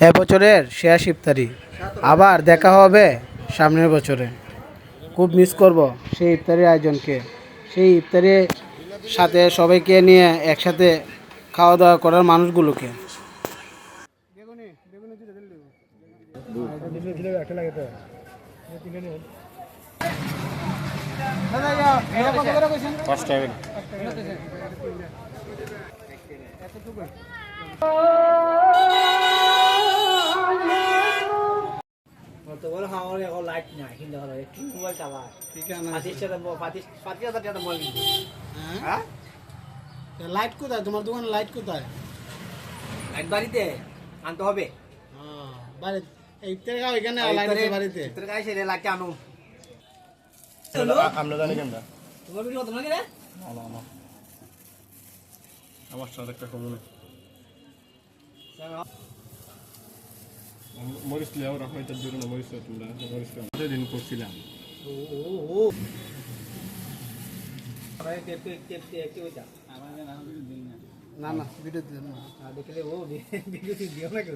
এবছরের শেষ ইফতারি, আবার দেখা হবে সামনের বছরে। খুব মিস করব সেই ইফতারির আয়োজনকে, সেই ইফতারির সাথে সবাইকে নিয়ে একসাথে খাওয়া দাওয়া করার মানুষগুলোকে। লাইট কোথায়? তোমার দোকানে লাইট কোথায়? লাইট বাড়িতে আনতে হবে। বাড়িতে ইফতারি খাও এখানে, লাইট আছে বাড়িতে। তোর কাছে সেটা লাইট আনো। আমরা জানি কেন তোমার ভিডিও তোমার কি রে? আমার সাথে একটা কমন মরিস লিয়াও রাখো, এটা দূরে না মরিস তোমরা মরিস দিন করছিলাম। না না ভিডিও দিলাম না। দেখলে ও ভিডিও দিও না কেউ